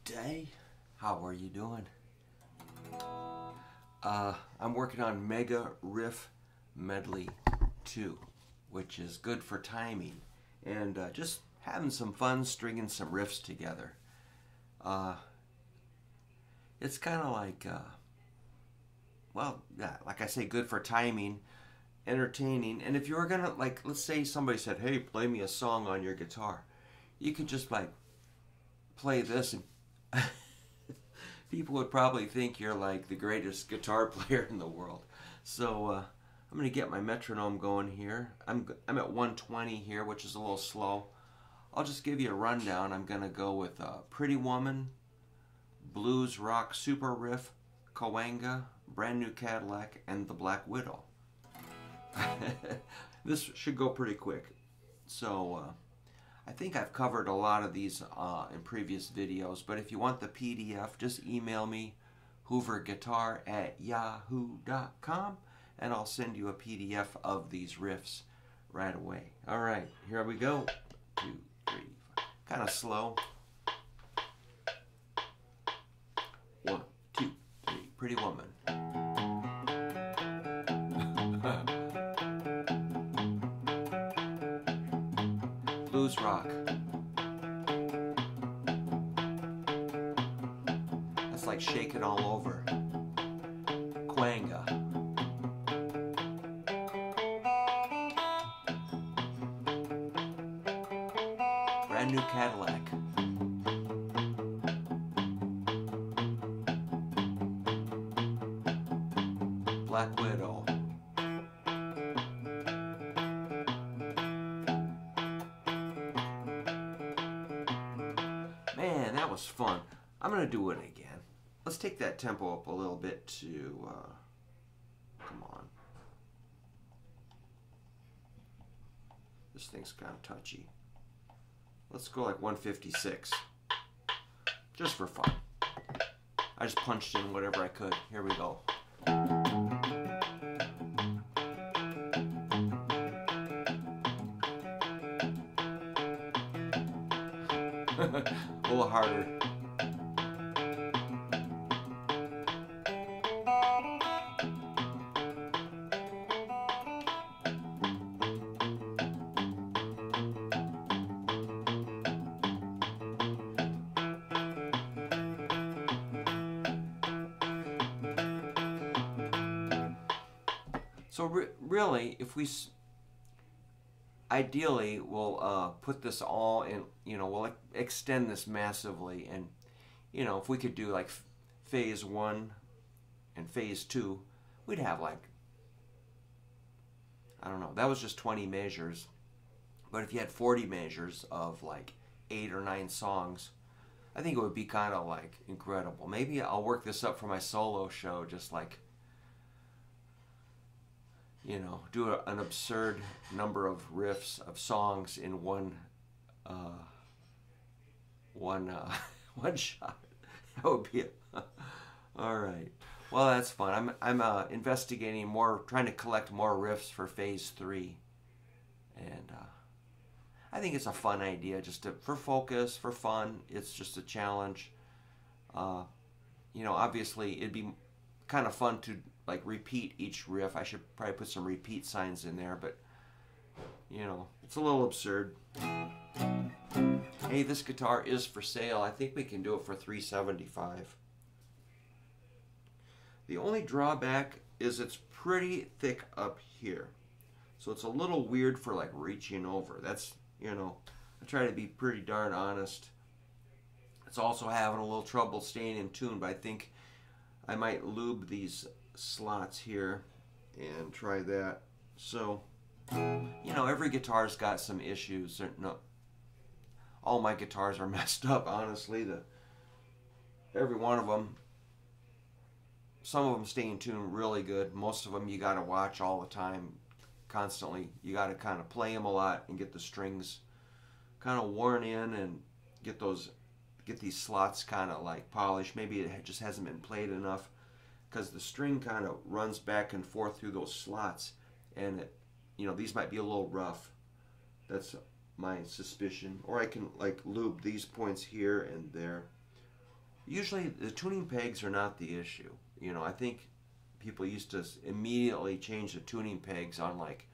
day. How are you doing? I'm working on Mega Riff Medley 2, which is good for timing and just having some fun stringing some riffs together. It's kind of like, well, yeah, like I say, good for timing, entertaining. And if you were gonna, like, let's say somebody said, "Hey, play me a song on your guitar," you could just like play this and people would probably think you're like the greatest guitar player in the world. So I'm gonna get my metronome going here. I'm at 120 here, which is a little slow. I'll just give you a rundown. I'm gonna go with Pretty Woman, Blues Rock Super Riff, Cahuenga, Brand New Cadillac, and The Black Widow. This should go pretty quick. So I think I've covered a lot of these in previous videos, but if you want the PDF, just email me, hooverguitar@yahoo.com, and I'll send you a PDF of these riffs right away. All right, here we go. 2, 3, 4. Kind of slow. 1, 2, 3. Pretty Woman. Blues rock. That's like Shake It All Over. Cahuenga. Brand New Cadillac. Black Widow. Man, that was fun. I'm going to do it again. Let's take that tempo up a little bit to, come on. This thing's kind of touchy. Let's go like 156. Just for fun. I just punched in whatever I could. Here we go. A little harder. So really, if we ideally we'll put this all in, we'll extend this massively, and if we could do like phase 1 and phase 2, we'd have like, I don't know, that was just 20 measures, but if you had 40 measures of like 8 or 9 songs, I think it would be kind of like incredible. Maybe I'll work this up for my solo show, just like, do an absurd number of riffs of songs in one shot. That would be all right. Well, that's fun. I'm investigating more, trying to collect more riffs for phase 3, and I think it's a fun idea, just for focus, for fun. It's just a challenge. Obviously it'd be kind of fun to like repeat each riff. I should probably put some repeat signs in there, but it's a little absurd. Hey, this guitar is for sale. I think we can do it for $375. The only drawback is it's pretty thick up here, so it's a little weird for like reaching over. That's, I try to be pretty darn honest. It's also having a little trouble staying in tune, but I think I might lube these slots here and try that. So, every guitar's got some issues. No, all my guitars are messed up, honestly. Every one of them. Some of them stay in tune really good. Most of them you got to watch all the time, constantly. You got to kind of play them a lot and get the strings kind of worn in and get these slots kind of like polished. Maybe it just hasn't been played enough, because the string kind of runs back and forth through those slots, and these might be a little rough. That's my suspicion. Or I can like lube these points here and there. Usually the tuning pegs are not the issue. You know, I think people used to immediately change the tuning pegs on like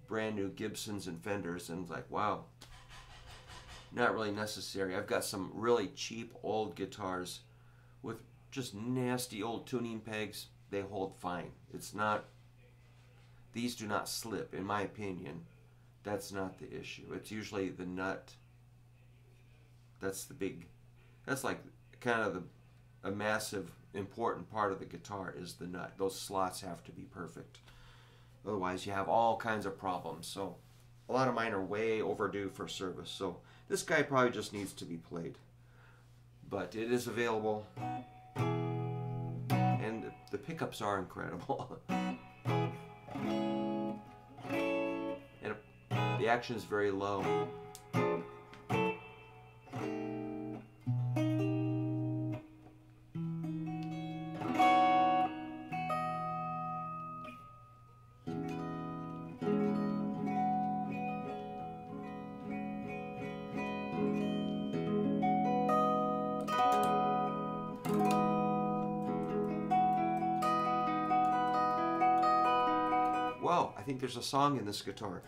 brand new Gibsons and Fenders, and it's like, wow, not really necessary. I've got some really cheap old guitars with just nasty old tuning pegs. They hold fine. It's not, these do not slip, in my opinion. That's not the issue. It's usually the nut. That's the big, that's like kind of a massive important part of the guitar is the nut. Those slots have to be perfect. Otherwise you have all kinds of problems. So a lot of mine are way overdue for service. So this guy probably just needs to be played. But it is available. And the pickups are incredible. And the action is very low. Whoa, I think there's a song in this guitar.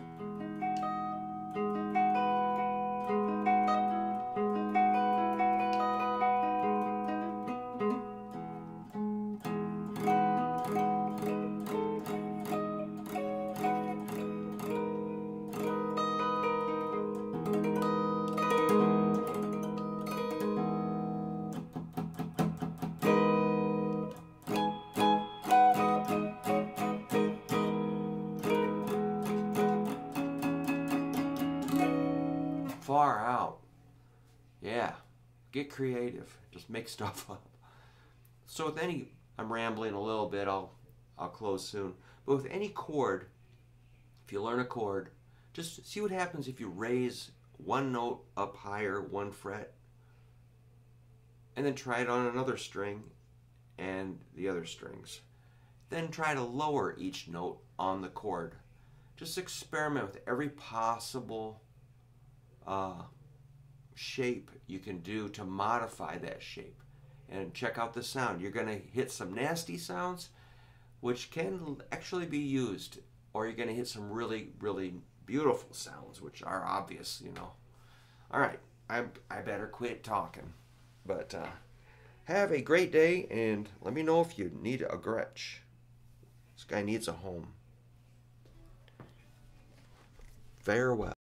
Far out. Yeah, get creative. Just make stuff up. So with any, I'm rambling a little bit, I'll close soon. But with any chord, if you learn a chord, just see what happens if you raise one note up higher, one fret, and then try it on another string and the other strings. Then try to lower each note on the chord. Just experiment with every possible shape you can do to modify that shape, and check out the sound. You're going to hit some nasty sounds which can actually be used, or you're going to hit some really, really beautiful sounds which are obvious, you know. Alright, I better quit talking, but have a great day, and let me know if you need a Gretsch. This guy needs a home. Farewell.